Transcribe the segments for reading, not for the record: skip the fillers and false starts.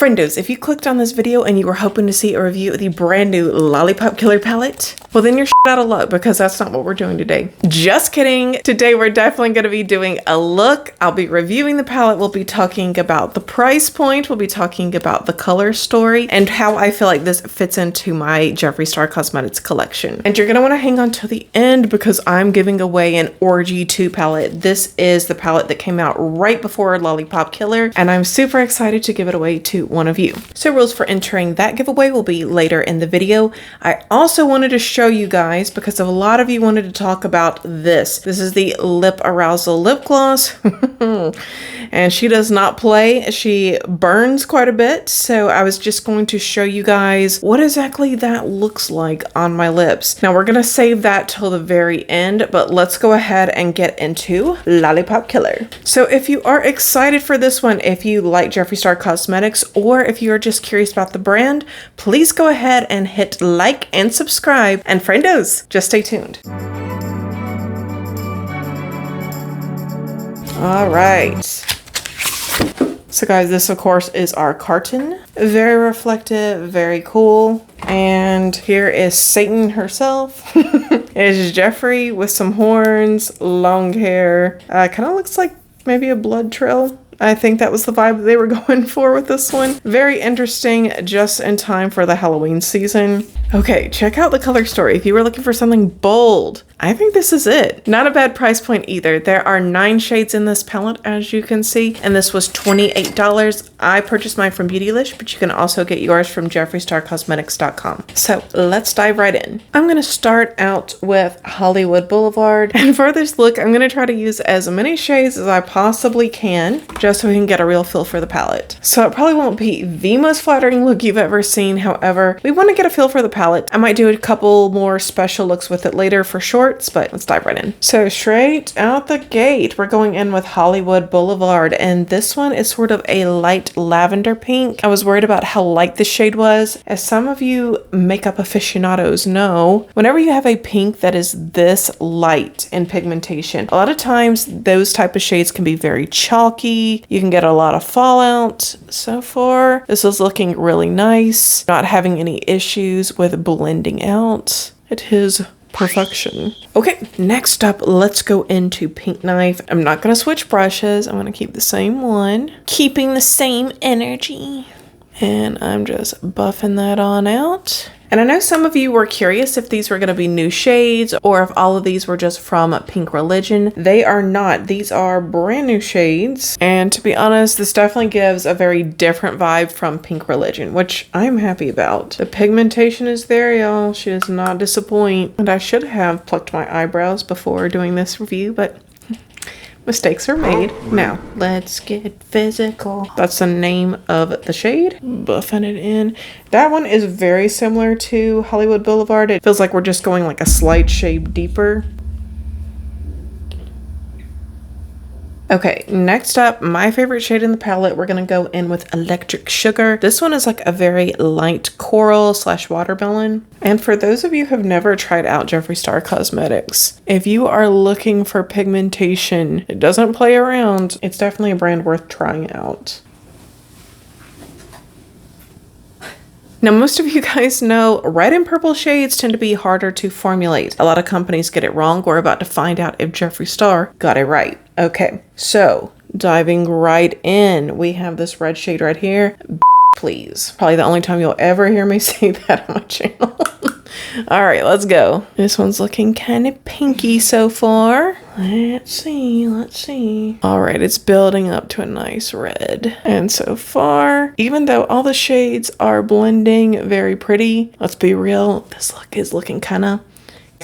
Friendos, if you clicked on this video and you were hoping to see a review of the brand new Lollipop Killer palette, well then you're out of luck because that's not what we're doing today. Just kidding. Today we're definitely going to be doing a look. I'll be reviewing the palette. We'll be talking about the price point. We'll be talking about the color story and how I feel like this fits into my Jeffree Star Cosmetics collection. And you're going to want to hang on till the end because I'm giving away an Orgy 2 palette. This is the palette that came out right before Lollipop Killer, and I'm super excited to give it away to one of you. So rules for entering that giveaway will be later in the video. I also wanted to show you guys because a lot of you wanted to talk about this. This is the Lip Arousal lip gloss. And she does not play. She burns quite a bit. So I was just going to show you guys what exactly that looks like on my lips. Now we're going to save that till the very end, but let's go ahead and get into Lollipop Killer. So if you are excited for this one, if you like Jeffree Star Cosmetics, or if you're just curious about the brand, please go ahead and hit like and subscribe. And friendos, just stay tuned. All right. So guys, this of course is our carton. Very reflective, very cool. And here is Satan herself. It is Jeffree with some horns, long hair. Kind of looks like maybe a blood trail. I think that was the vibe they were going for with this one. Very interesting, just in time for the Halloween season. Okay, check out the color story. If you were looking for something bold, I think this is it. Not a bad price point either. There are 9 shades in this palette, as you can see, and this was $28. I purchased mine from Beautylish, but you can also get yours from JeffreeStarCosmetics.com. So let's dive right in. I'm gonna start out with Hollywood Boulevard, and for this look, I'm gonna try to use as many shades as I possibly can, just so we can get a real feel for the palette. So it probably won't be the most flattering look you've ever seen. However, we want to get a feel for the palette. I might do a couple more special looks with it later for shorts, but let's dive right in. So straight out the gate, we're going in with Hollywood Boulevard, and this one is sort of a light lavender pink. I was worried about how light the shade was. As some of you makeup aficionados know, whenever you have a pink that is this light in pigmentation, a lot of times those type of shades can be very chalky. You can get a lot of fallout. So far, this is looking really nice. Not having any issues with blending out. It is perfection. Okay, next up, let's go into Pink Knife. I'm not gonna switch brushes. I'm gonna keep the same one, keeping the same energy. And I'm just buffing that on out. And I know some of you were curious if these were going to be new shades or if all of these were just from Pink Religion. They are not. These are brand new shades. And to be honest, this definitely gives a very different vibe from Pink Religion, which I'm happy about. The pigmentation is there, y'all. She does not disappoint. And I should have plucked my eyebrows before doing this review, but mistakes are made. Now, let's get physical. That's the name of the shade. Buffing it in. That one is very similar to Hollywood Boulevard. It feels like we're just going like a slight shade deeper. Okay, next up, my favorite shade in the palette, we're gonna go in with Electric Sugar. This one is like a very light coral / watermelon. And for those of you who have never tried out Jeffree Star Cosmetics, if you are looking for pigmentation, it doesn't play around. It's definitely a brand worth trying out. Now, most of you guys know red and purple shades tend to be harder to formulate. A lot of companies get it wrong. We're about to find out if Jeffree Star got it right. Okay, so diving right in, we have this red shade right here. Please. Probably the only time you'll ever hear me say that on my channel. All right, let's go. This one's looking kind of pinky so far. Let's see. All right, it's building up to a nice red. And so far, even though all the shades are blending very pretty, let's be real, this look is looking kind of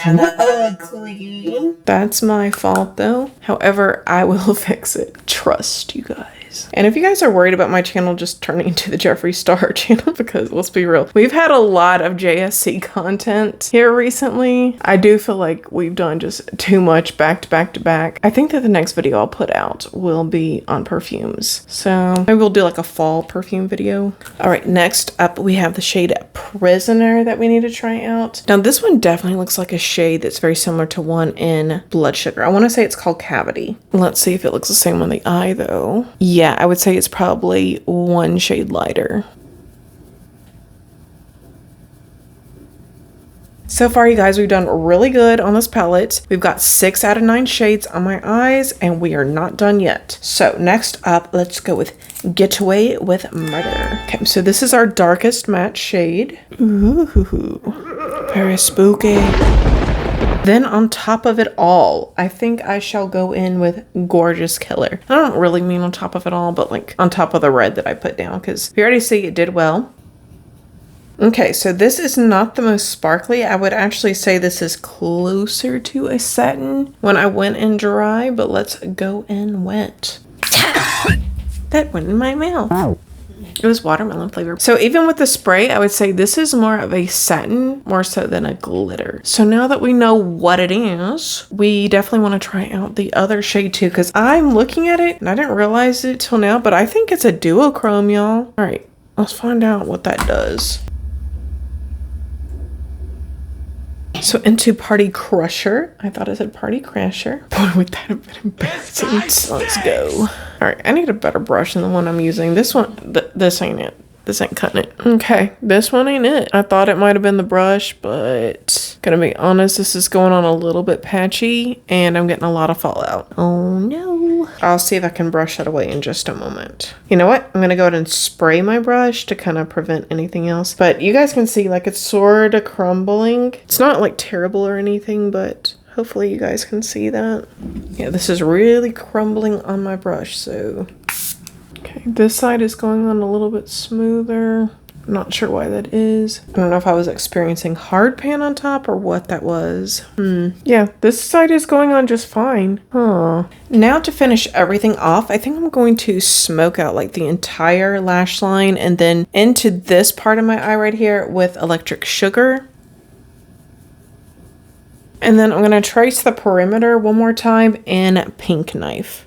ugly. That's my fault though. However, I will fix it. Trust you guys. And if you guys are worried about my channel just turning into the Jeffree Star channel, because let's be real, we've had a lot of JSC content here recently. I do feel like we've done just too much back to back to back. I think that the next video I'll put out will be on perfumes. So maybe we'll do like a fall perfume video. All right, next up we have the shade Prisoner that we need to try out. Now this one definitely looks like a shade that's very similar to one in Blood Sugar. I want to say it's called Cavity. Let's see if it looks the same on the eye though. Yeah, I would say it's probably one shade lighter. So far, you guys, we've done really good on this palette. We've got 6 out of 9 shades on my eyes, and we are not done yet. So next up, let's go with Get Away with Murder. Okay, so this is our darkest matte shade. Ooh, very spooky. Then on top of it all, I think I shall go in with Gorgeous Killer. I don't really mean on top of it all, but like on top of the red that I put down, because we already see it did well. Okay, so this is not the most sparkly. I would actually say this is closer to a satin when I went in dry, but let's go in wet. That went in my mouth. Wow. It was watermelon flavor. So even with the spray, I would say this is more of a satin, more so than a glitter. So now that we know what it is, we definitely want to try out the other shade too, because I'm looking at it and I didn't realize it till now, but I think it's a duochrome, y'all. All right, let's find out what that does. So into Party Crusher. I thought it said Party Crasher. Boy, would that have been embarrassing. So let's go. All right, I need a better brush than the one I'm using. This one, this ain't it. This ain't cutting it. Okay, this one ain't it. I thought it might have been the brush, but gonna be honest, this is going on a little bit patchy and I'm getting a lot of fallout. Oh no. I'll see if I can brush that away in just a moment. You know what? I'm gonna go ahead and spray my brush to kind of prevent anything else. But you guys can see like it's sort of crumbling. It's not like terrible or anything, but hopefully you guys can see that. Yeah, this is really crumbling on my brush, so. Okay, this side is going on a little bit smoother. I'm not sure why that is. I don't know if I was experiencing hard pan on top or what that was. Yeah, this side is going on just fine. Huh. Now to finish everything off, I think I'm going to smoke out like the entire lash line and then into this part of my eye right here with Electric Sugar. And then I'm going to trace the perimeter one more time in Pink Knife.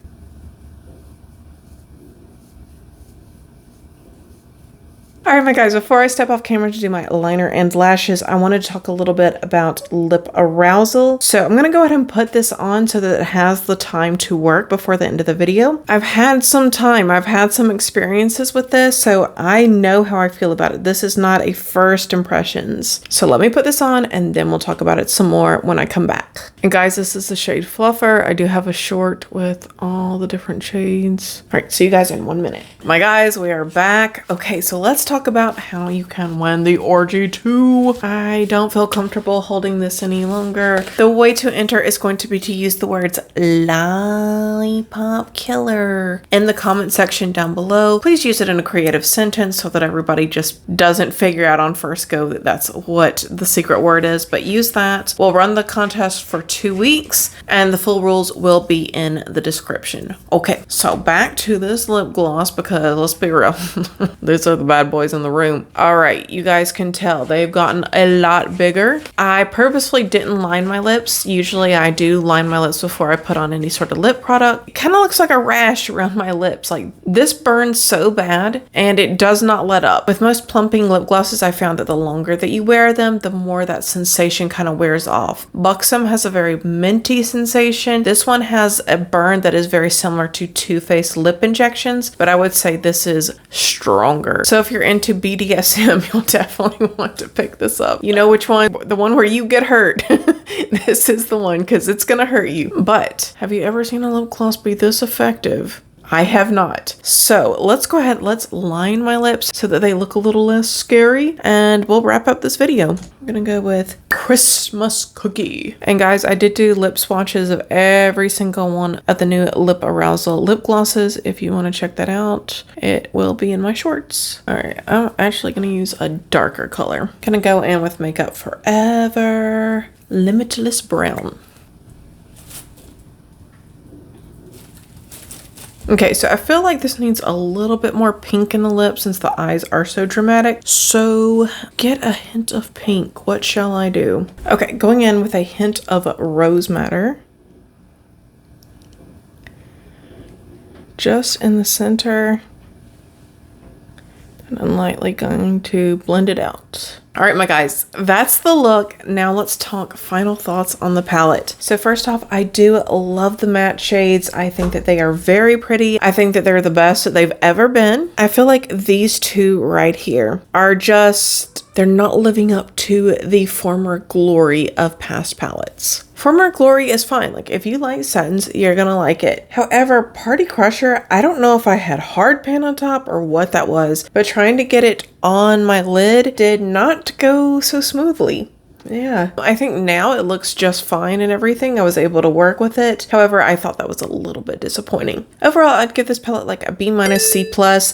Alright my guys, before I step off camera to do my liner and lashes, I wanted to talk a little bit about lip arousal. So I'm going to go ahead and put this on so that it has the time to work before the end of the video. I've had some time, I've had some experiences with this, so I know how I feel about it. This is not a first impressions. So let me put this on and then we'll talk about it some more when I come back. And guys, this is the shade Fluffer. I do have a short with all the different shades. Alright, see you guys in 1 minute. My guys, we are back. Okay, so let's talk about how you can win the Orgy 2. I don't feel comfortable holding this any longer. The way to enter is going to be to use the words Lollipop Killer in the comment section down below. Please use it in a creative sentence so that everybody just doesn't figure out on first go that that's what the secret word is, but use that. We'll run the contest for 2 weeks and the full rules will be in the description. Okay, so back to this lip gloss because let's be real, these are the bad boys in the room. All right, you guys can tell they've gotten a lot bigger. I purposefully didn't line my lips. Usually I do line my lips before I put on any sort of lip product. It kind of looks like a rash around my lips. Like this burns so bad and it does not let up. With most plumping lip glosses, I found that the longer that you wear them, the more that sensation kind of wears off. Buxom has a very minty sensation. This one has a burn that is very similar to Too Faced lip injections, but I would say this is stronger. So if you're into BDSM, you'll definitely want to pick this up. You know which one? The one where you get hurt. This is the one because it's gonna hurt you. But have you ever seen a lip gloss be this effective? I have not. So let's go ahead, let's line my lips so that they look a little less scary and we'll wrap up this video. I'm gonna go with Christmas Cookie. And guys, I did do lip swatches of every single one of the new Lip Arousal lip glosses. If you want to check that out, it will be in my shorts. All right, I'm actually gonna use a darker color. Gonna go in with Makeup Forever Limitless Brown. Okay, so I feel like this needs a little bit more pink in the lips since the eyes are so dramatic. So get a hint of pink. What shall I do? Okay, going in with a hint of Rose Madder. Just in the center. And I'm lightly going to blend it out. All right, my guys, that's the look. Now let's talk final thoughts on the palette. So first off, I do love the matte shades. I think that they are very pretty. I think that they're the best that they've ever been. I feel like these two right here are just, they're not living up to the former glory of past palettes. Former glory is fine. Like if you like satins, you're gonna like it. However, Party Crusher, I don't know if I had hard pan on top or what that was, but trying to get it on my lid did not go so smoothly. Yeah, I think now it looks just fine and everything. I was able to work with it. However, I thought that was a little bit disappointing. Overall, I'd give this palette like a B- C+.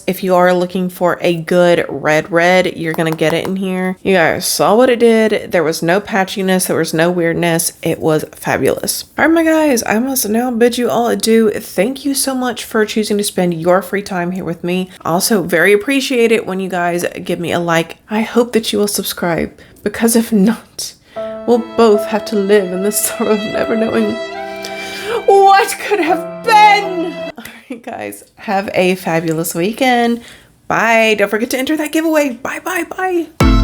If you are looking for a good red, you're gonna get it in here. You guys saw what it did. There was no patchiness. There was no weirdness. It was fabulous. All right, my guys, I must now bid you all adieu. Thank you so much for choosing to spend your free time here with me. Also, very appreciate it when you guys give me a like. I hope that you will subscribe, because if not, we'll both have to live in the sorrow of never knowing what could have been. All right, guys, have a fabulous weekend. Bye. Don't forget to enter that giveaway. Bye, bye, bye.